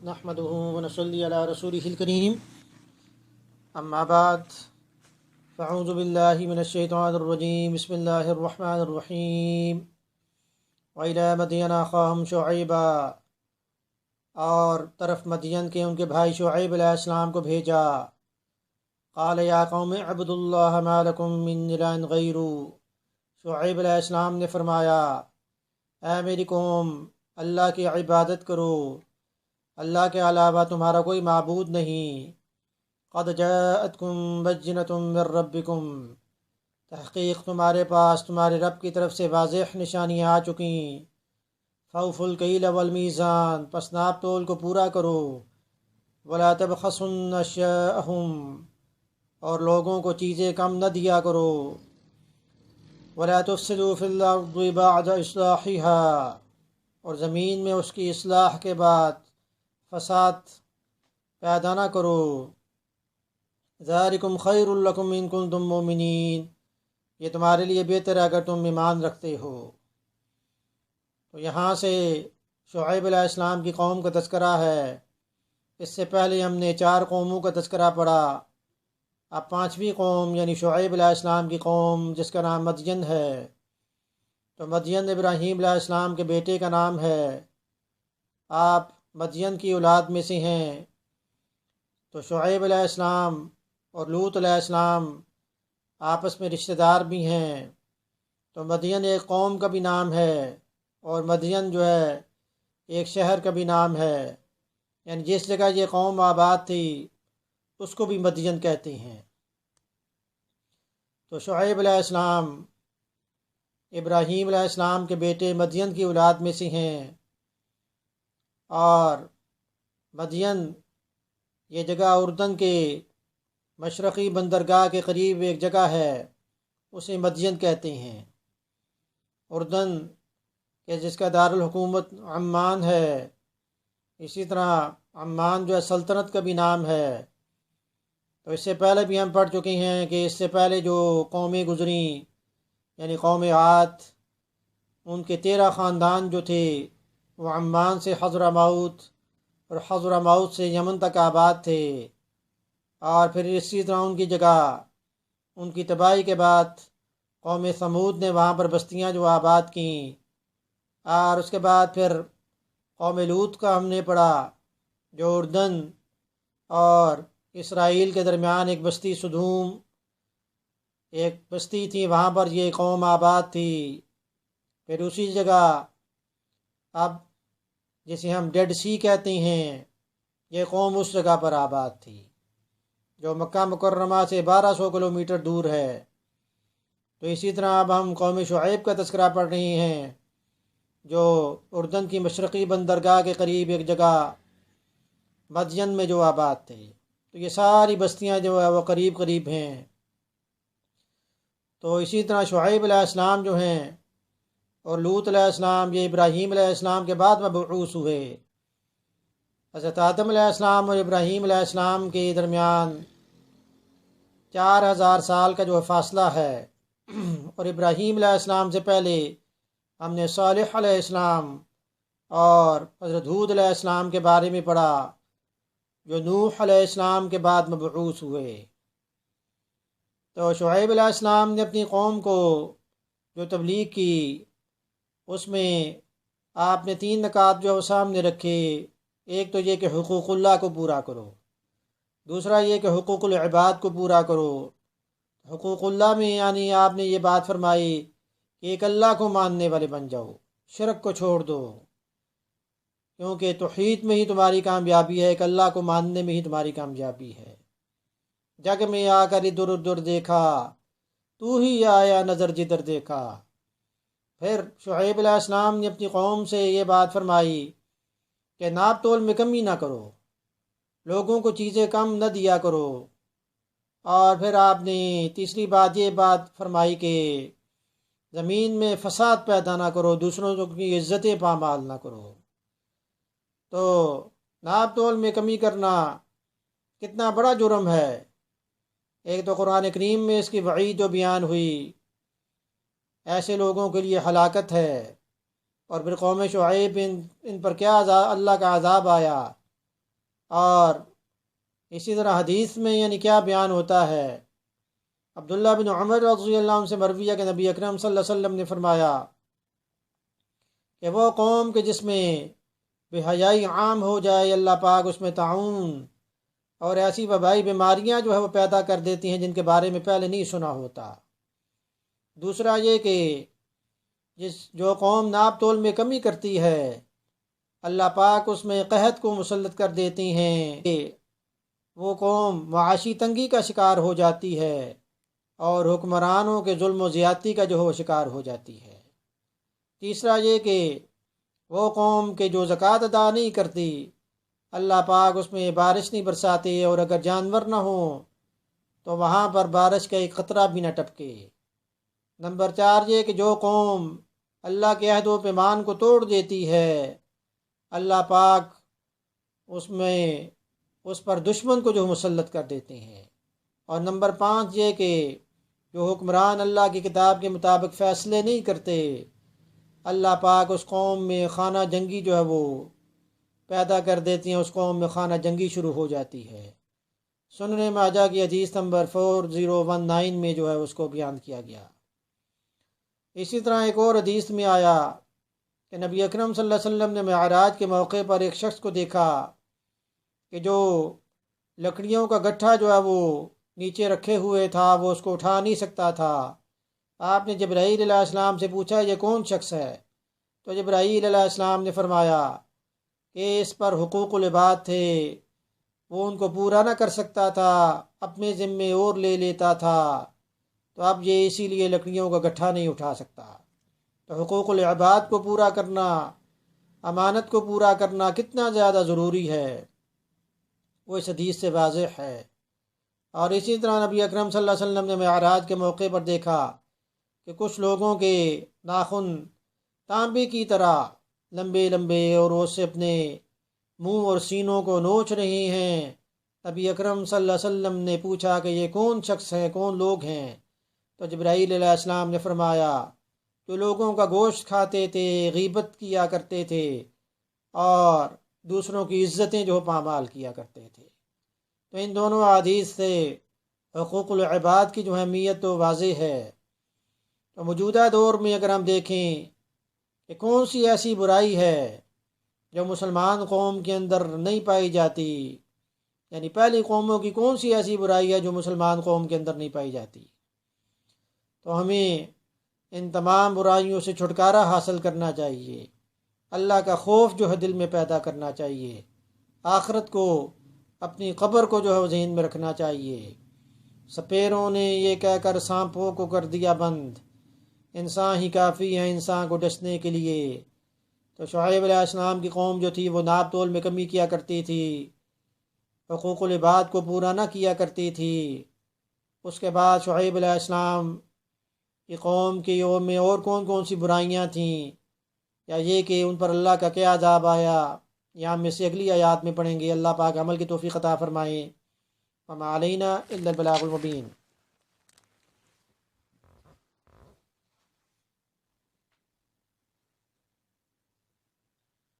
نحمده ونصلي على رسوله الكريم اما بعد فاعوذ بالله من الشيطان الرجيم بسم الله الرحمن الرحيم وإلى مدين أخاهم شعيبا اور طرف مدین کے ان کے بھائی شعیب علیہ السلام کو بھیجا۔ قال یا قوم اعبدوا اللہ ما لکم من الہ غیرہ، شعیب علیہ السلام نے فرمایا اے میری قوم اللہ کی عبادت کرو، اللہ کے علاوہ تمہارا کوئی معبود نہیں۔ قد جاءتکم بینۃ من ربکم، تحقیق تمہارے پاس تمہارے رب کی طرف سے واضح نشانیاں آ چکیں۔ فوفوا الکیل والمیزان، پس ناپ تول کو پورا کرو۔ ولا تبخسوا الناس اشیاءہم، اور لوگوں کو چیزیں کم نہ دیا کرو۔ ولا تفسدوا فی الارض بعد اصلاحها، اور زمین میں اس کی اصلاح کے بعد فساد پیدا نہ کرو۔ ذالکم خیر لکم ان کنتم مؤمنین، یہ تمہارے لیے بہتر ہے اگر تم ایمان رکھتے ہو۔ تو یہاں سے شعیب علیہ السلام کی قوم کا تذکرہ ہے۔ اس سے پہلے ہم نے 4 قوموں کا تذکرہ پڑھا، اب 5ویں قوم یعنی شعیب علیہ السلام کی قوم جس کا نام مدین ہے۔ تو مدین ابراہیم علیہ السلام کے بیٹے کا نام ہے، آپ مدین کی اولاد میں سے ہیں۔ تو شعیب علیہ السلام اور لوط علیہ السلام آپس میں رشتہ دار بھی ہیں۔ تو مدین ایک قوم کا بھی نام ہے، اور مدین جو ہے ایک شہر کا بھی نام ہے، یعنی جس جگہ یہ قوم آباد تھی اس کو بھی مدین کہتے ہیں۔ تو شعیب علیہ السلام ابراہیم علیہ السلام کے بیٹے مدین کی اولاد میں سے ہیں، اور مدین یہ جگہ اردن کے مشرقی بندرگاہ کے قریب ایک جگہ ہے، اسے مدین کہتے ہیں۔ اردن کہ جس کا دارالحکومت عمان ہے، اسی طرح عمان جو ہے سلطنت کا بھی نام ہے۔ تو اس سے پہلے بھی ہم پڑھ چکے ہیں کہ اس سے پہلے جو قومیں گزریں یعنی قوم عاد، ان کے 13 خاندان جو تھے وہ عمان سے حضرموت اور حضرموت سے یمن تک آباد تھے، اور پھر اسی طرح ان کی جگہ ان کی تباہی کے بعد قوم ثمود نے وہاں پر بستیاں جو آباد کیں، اور اس کے بعد پھر قوم لوط کا ہم نے پڑھا جو اردن اور اسرائیل کے درمیان ایک بستی سدوم ایک بستی تھی، وہاں پر یہ قوم آباد تھی۔ پھر اسی جگہ اب جسے ہم ڈیڈ سی کہتے ہیں، یہ قوم اس جگہ پر آباد تھی جو مکہ مکرمہ سے 1200 کلومیٹر دور ہے۔ تو اسی طرح اب ہم قوم شعیب کا تذکرہ پڑھ رہے ہیں جو اردن کی مشرقی بندرگاہ کے قریب ایک جگہ مدین میں جو آباد تھے۔ تو یہ ساری بستیاں جو ہے وہ قریب قریب ہیں۔ تو اسی طرح شعیب علیہ السلام جو ہیں اور لوط علیہ السلام یہ ابراہیم علیہ السلام کے بعد مبعوث ہوئے۔ حضرت آدم علیہ السلام اور ابراہیم علیہ السلام کے درمیان 4000 سال کا جو فاصلہ ہے، اور ابراہیم علیہ السلام سے پہلے ہم نے صالح علیہ السلام اور حضرت ہود علیہ السلام کے بارے میں پڑھا جو نوح علیہ السلام کے بعد مبعوث ہوئے۔ تو شعیب علیہ السلام نے اپنی قوم کو جو تبلیغ کی، اس میں آپ نے 3 نکات جو سامنے رکھے۔ ایک تو یہ کہ حقوق اللہ کو پورا کرو، دوسرا یہ کہ حقوق العباد کو پورا کرو۔ حقوق اللہ میں یعنی آپ نے یہ بات فرمائی کہ ایک اللہ کو ماننے والے بن جاؤ، شرک کو چھوڑ دو، کیونکہ توحید میں ہی تمہاری کامیابی ہے، ایک اللہ کو ماننے میں ہی تمہاری کامیابی ہے۔ جگ میں آ کر ادھر ادھر دیکھا، تو ہی آیا نظر جدھر دیکھا۔ پھر شعیب علیہ السلام نے اپنی قوم سے یہ بات فرمائی کہ ناپ تول میں کمی نہ کرو، لوگوں کو چیزیں کم نہ دیا کرو، اور پھر آپ نے تیسری بات یہ بات فرمائی کہ زمین میں فساد پیدا نہ کرو، دوسروں کی عزتیں پامال نہ کرو۔ تو ناپ تول میں کمی کرنا کتنا بڑا جرم ہے۔ ایک تو قرآن کریم میں اس کی وعید جو بیان ہوئی، ایسے لوگوں کے لیے ہلاکت ہے، اور پھر قوم شعیب ان پر کیا اللہ کا عذاب آیا اور اسی طرح حدیث میں یعنی کیا بیان ہوتا ہے، عبداللہ بن عمر رضی اللہ عنہ سے مروی ہے کہ نبی اکرم صلی اللہ علیہ وسلم نے فرمایا کہ وہ قوم کہ جس میں بے حیائی عام ہو جائے، اللہ پاک اس میں طاعون اور ایسی وبائی بیماریاں جو ہے وہ پیدا کر دیتی ہیں جن کے بارے میں پہلے نہیں سنا ہوتا۔ دوسرا یہ کہ جو قوم ناپ تول میں کمی کرتی ہے، اللہ پاک اس میں قحط کو مسلط کر دیتی ہیں کہ وہ قوم معاشی تنگی کا شکار ہو جاتی ہے اور حکمرانوں کے ظلم و زیادتی کا جو ہے وہ شکار ہو جاتی ہے۔ تیسرا یہ کہ وہ قوم کے جو زکوٰۃ ادا نہیں کرتی، اللہ پاک اس میں بارش نہیں برساتے، اور اگر جانور نہ ہوں تو وہاں پر بارش کا ایک قطرہ بھی نہ ٹپکے۔ نمبر 4 یہ کہ جو قوم اللہ کے عہد و پیمان کو توڑ دیتی ہے، اللہ پاک اس پر دشمن کو جو مسلط کر دیتے ہیں۔ اور نمبر 5 یہ کہ جو حکمران اللہ کی کتاب کے مطابق فیصلے نہیں کرتے، اللہ پاک اس قوم میں خانہ جنگی جو ہے وہ پیدا کر دیتی ہیں، اس قوم میں خانہ جنگی شروع ہو جاتی ہے۔ سنن ماجہ کی حدیث نمبر 4019 میں جو ہے اس کو بیان کیا گیا۔ اسی طرح ایک اور حدیث میں آیا کہ نبی اکرم صلی اللہ علیہ وسلم نے معراج کے موقع پر ایک شخص کو دیکھا کہ جو لکڑیوں کا گٹھا جو ہے وہ نیچے رکھے ہوئے تھا، وہ اس کو اٹھا نہیں سکتا تھا۔ آپ نے جبرائیل علیہ السلام سے پوچھا یہ کون شخص ہے؟ تو جبرائیل علیہ السلام نے فرمایا کہ اس پر حقوق العباد تھے، وہ ان کو پورا نہ کر سکتا تھا، اپنے ذمے اور لے لیتا تھا، تو اب یہ اسی لیے لکڑیوں کا گٹھا نہیں اٹھا سکتا۔ تو حقوق العباد کو پورا کرنا، امانت کو پورا کرنا کتنا زیادہ ضروری ہے، وہ اس حدیث سے واضح ہے۔ اور اسی طرح نبی اکرم صلی اللہ علیہ وسلم نے معراج کے موقع پر دیکھا کہ کچھ لوگوں کے ناخن تانبے کی طرح لمبے لمبے اور وہ سے اپنے منہ اور سینوں کو نوچ رہے ہیں۔ نبی اکرم صلی اللہ علیہ وسلم نے پوچھا کہ یہ کون شخص ہے، کون لوگ ہیں؟ تو جبرائیل علیہ السلام نے فرمایا جو لوگوں کا گوشت کھاتے تھے، غیبت کیا کرتے تھے اور دوسروں کی عزتیں جو پامال کیا کرتے تھے۔ تو ان دونوں احادیث سے حقوق العباد کی جو اہمیت تو واضح ہے۔ تو موجودہ دور میں اگر ہم دیکھیں کہ کون سی ایسی برائی ہے جو مسلمان قوم کے اندر نہیں پائی جاتی، یعنی پہلی قوموں کی کون سی ایسی برائی ہے جو مسلمان قوم کے اندر نہیں پائی جاتی، تو ہمیں ان تمام برائیوں سے چھٹکارا حاصل کرنا چاہیے، اللہ کا خوف جو ہے دل میں پیدا کرنا چاہیے، آخرت کو، اپنی قبر کو جو ہے ذہن میں رکھنا چاہیے۔ سپیروں نے یہ کہہ کر سانپوں کو کر دیا بند، انسان ہی کافی ہے انسان کو ڈسنے کے لیے۔ تو شعیب علیہ السلام کی قوم جو تھی وہ ناپ تول میں کمی کیا کرتی تھی، حقوق العباد کو پورا نہ کیا کرتی تھی۔ اس کے بعد شعیب علیہ السلام کی قوم کی میں اور کون کون سی برائیاں تھیں، یا یہ کہ ان پر اللہ کا کیا عذاب آیا، یہاں میں سے اگلی آیات میں پڑھیں گے۔ اللہ پاک عمل کی توفیق عطا فرمائیں۔ وما علینا الا البلاغ المبین۔